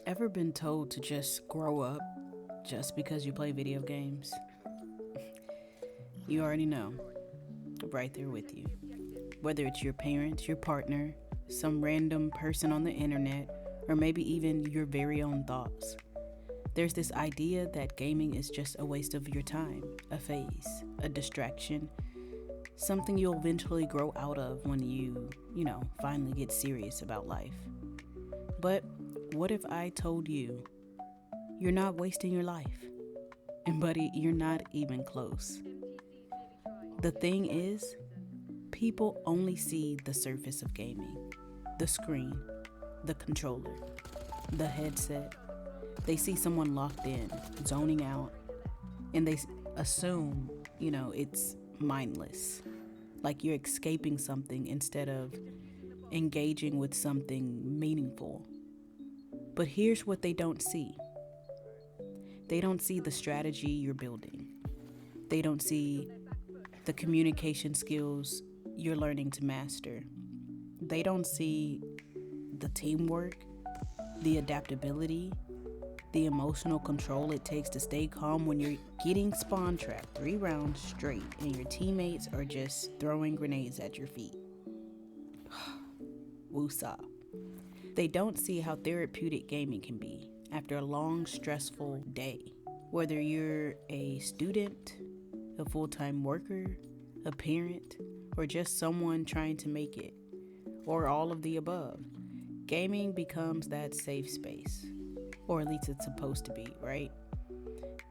Ever been told to just grow up just because you play video games? You already know. Right there with you. Whether it's your parents, your partner, some random person on the internet, or maybe even your very own thoughts. There's this idea that gaming is just a waste of your time, a phase, a distraction, something you'll eventually grow out of when you finally get serious about life. But what if I told you you're not wasting your life? And buddy, you're not even close. The thing is, people only see the surface of gaming, the screen, the controller, the headset. They see someone locked in, zoning out, and they assume, it's mindless. Like you're escaping something instead of engaging with something meaningful. But here's what they don't see. They don't see the strategy you're building. They don't see the communication skills you're learning to master. They don't see the teamwork, the adaptability, the emotional control it takes to stay calm when you're getting spawn trapped 3 rounds straight and your teammates are just throwing grenades at your feet. Woosah. They don't see how therapeutic gaming can be after a long, stressful day. Whether you're a student, a full-time worker, a parent, or just someone trying to make it, or all of the above, gaming becomes that safe space. Or at least it's supposed to be, right?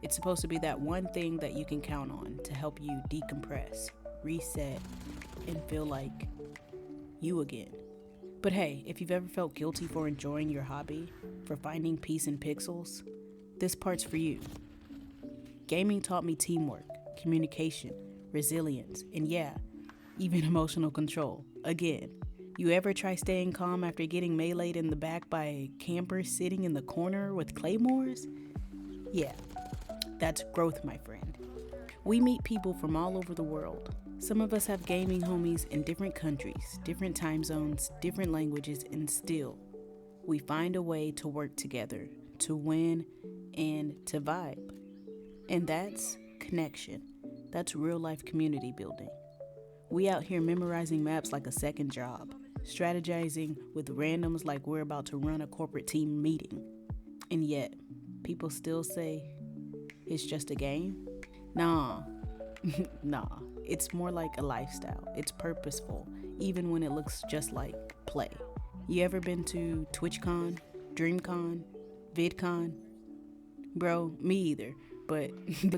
It's supposed to be that one thing that you can count on to help you decompress, reset, and feel like you again. But hey, if you've ever felt guilty for enjoying your hobby, for finding peace in pixels, this part's for you. Gaming taught me teamwork, communication, resilience, and yeah, even emotional control. Again, you ever try staying calm after getting meleeed in the back by a camper sitting in the corner with claymores? Yeah, that's growth, my friend. We meet people from all over the world. Some of us have gaming homies in different countries, different time zones, different languages, and still, we find a way to work together, to win, and to vibe. And that's connection. That's real life community building. We out here memorizing maps like a second job, strategizing with randoms like we're about to run a corporate team meeting. And yet, people still say, it's just a game? Nah, nah. It's more like a lifestyle. It's purposeful, even when it looks just like play. You ever been to TwitchCon, DreamCon, VidCon? Bro, me either. But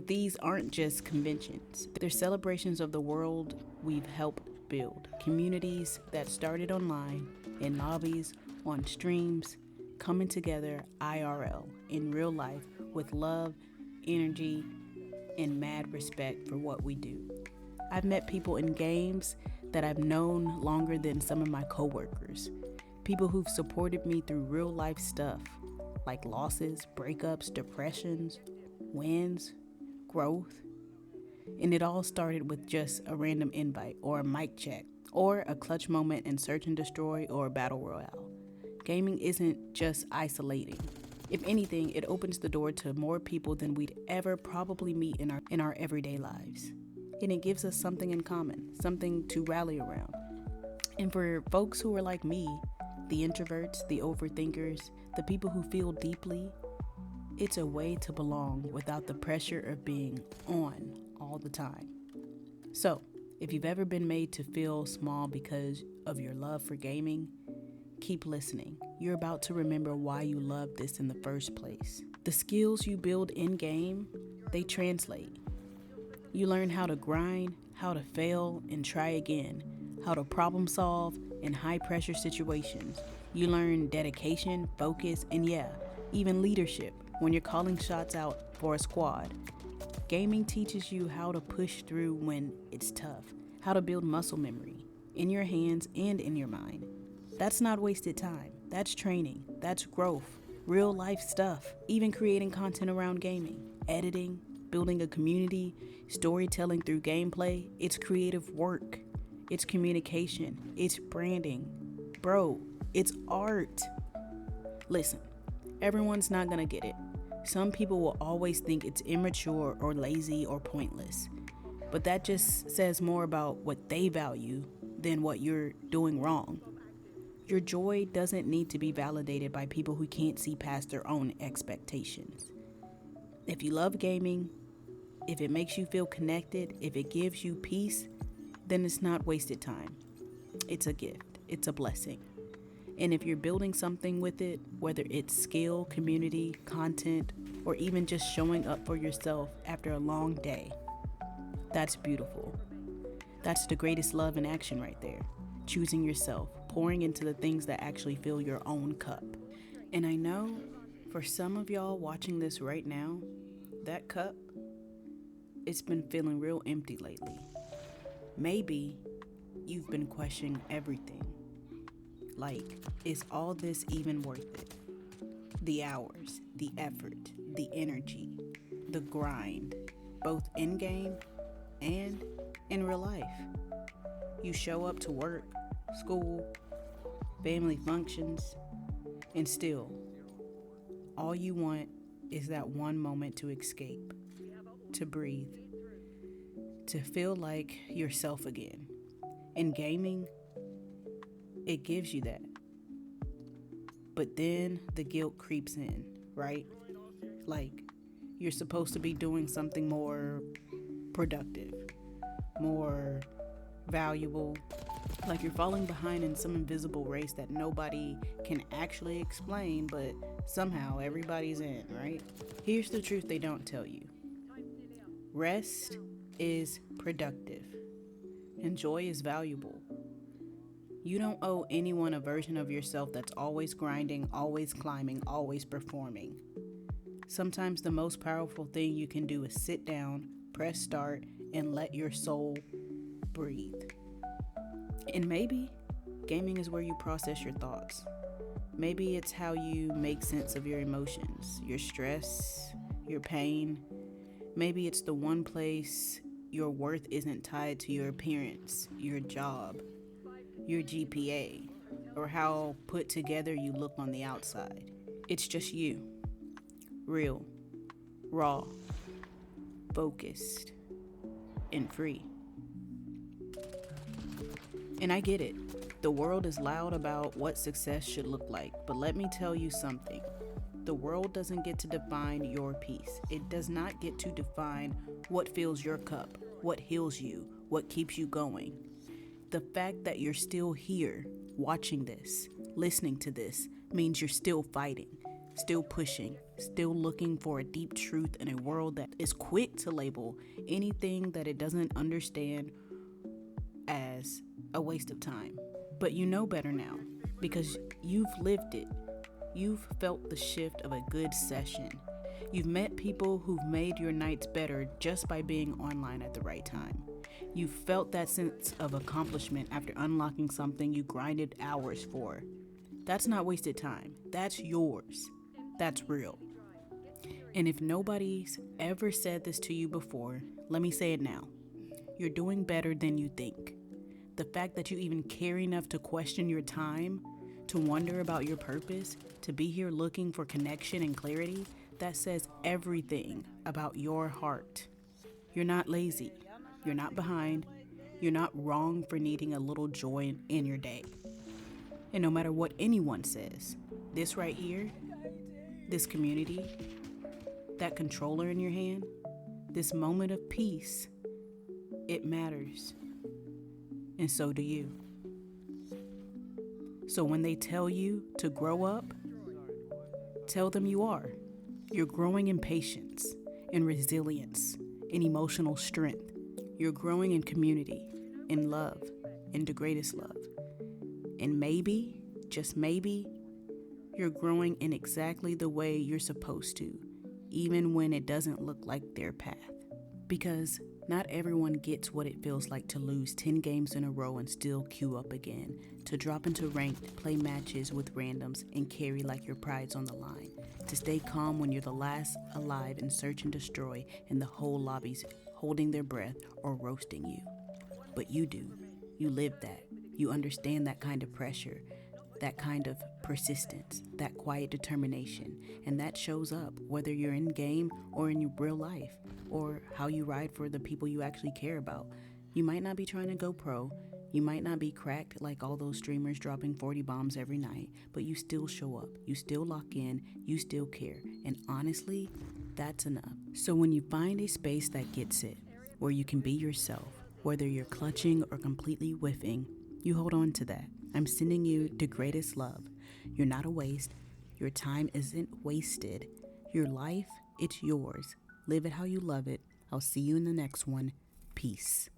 these aren't just conventions. They're celebrations of the world we've helped build. Communities that started online, in lobbies, on streams, coming together IRL, in real life, with love, energy, and mad respect for what we do. I've met people in games that I've known longer than some of my coworkers. People who've supported me through real life stuff, like losses, breakups, depressions, wins, growth. And it all started with just a random invite or a mic check or a clutch moment in Search and Destroy or Battle Royale. Gaming isn't just isolating. If anything, it opens the door to more people than we'd ever probably meet in our everyday lives. And it gives us something in common, something to rally around. And for folks who are like me, the introverts, the overthinkers, the people who feel deeply, it's a way to belong without the pressure of being on all the time. So, if you've ever been made to feel small because of your love for gaming, keep listening. You're about to remember why you love this in the first place. The skills you build in-game, they translate. You learn how to grind, how to fail and try again, how to problem solve in high-pressure situations. You learn dedication, focus, and yeah, even leadership when you're calling shots out for a squad. Gaming teaches you how to push through when it's tough, how to build muscle memory in your hands and in your mind. That's not wasted time. That's training. That's growth. Real life stuff. Even creating content around gaming, editing, building a community, storytelling through gameplay. It's creative work. It's communication. It's branding. Bro, it's art. Listen, Everyone's not gonna get it. Some people will always think it's immature or lazy or pointless. But that just says more about what they value than what you're doing wrong. Your joy doesn't need to be validated by people who can't see past their own expectations. If you love gaming, if it makes you feel connected, if it gives you peace, then it's not wasted time. It's a gift, it's a blessing. And if you're building something with it, whether it's skill, community, content, or even just showing up for yourself after a long day, that's beautiful. That's the greatest love in action right there. Choosing yourself, pouring into the things that actually fill your own cup. And I know for some of y'all watching this right now, that cup, it's been feeling real empty lately. Maybe you've been questioning everything. Like, is all this even worth it? The hours, the effort, the energy, the grind, both in game and in real life. You show up to work, school, family functions, and still, all you want is that one moment to escape, to breathe, to feel like yourself again. In gaming, it gives you that. But then the guilt creeps in, right? Like, you're supposed to be doing something more productive, more valuable, like you're falling behind in some invisible race that nobody can actually explain, but somehow everybody's in, right? Here's the truth they don't tell you. Rest is productive, and joy is valuable. You don't owe anyone a version of yourself that's always grinding, always climbing, always performing. Sometimes the most powerful thing you can do is sit down, press start, and let your soul breathe. And maybe gaming is where you process your thoughts. Maybe it's how you make sense of your emotions, your stress, your pain. Maybe it's the one place your worth isn't tied to your appearance, your job, your GPA, or how put together you look on the outside. It's just you. Real, raw, focused, and free. And I get it. The world is loud about what success should look like, but let me tell you something. The world doesn't get to define your peace. It does not get to define what fills your cup, what heals you, what keeps you going. The fact that you're still here, watching this, listening to this, means you're still fighting, still pushing, still looking for a deep truth in a world that is quick to label anything that it doesn't understand as a waste of time. But you know better now, because you've lived it. You've felt the shift of a good session. You've met people who've made your nights better just by being online at the right time. You've felt that sense of accomplishment after unlocking something you grinded hours for. That's not wasted time. That's yours. That's real. And if nobody's ever said this to you before, let me say it now. You're doing better than you think. The fact that you even care enough to question your time, to wonder about your purpose, to be here looking for connection and clarity, that says everything about your heart. You're not lazy. You're not behind. You're not wrong for needing a little joy in your day. And no matter what anyone says, this right here, this community, that controller in your hand, this moment of peace, it matters. And so do you. So when they tell you to grow up, tell them you are. You're growing in patience, in resilience, in emotional strength. You're growing in community, in love, in DeGratestLove. And maybe, just maybe, you're growing in exactly the way you're supposed to, even when it doesn't look like their path. Because not everyone gets what it feels like to lose 10 games in a row and still queue up again, to drop into ranked, play matches with randoms, and carry like your pride's on the line, to stay calm when you're the last alive and search and destroy, and the whole lobby's holding their breath or roasting you. But you do. You live that. You understand that kind of pressure. that kind of persistence, that quiet determination, and that shows up whether you're in game or in your real life, or how you ride for the people you actually care about. You might not be trying to go pro, you might not be cracked like all those streamers dropping 40 bombs every night, but you still show up, you still lock in, you still care, and honestly, that's enough. So when you find a space that gets it, where you can be yourself, whether you're clutching or completely whiffing, you hold on to that. I'm sending you DeGratestLove. You're not a waste. Your time isn't wasted. Your life, it's yours. Live it how you love it. I'll see you in the next one. Peace.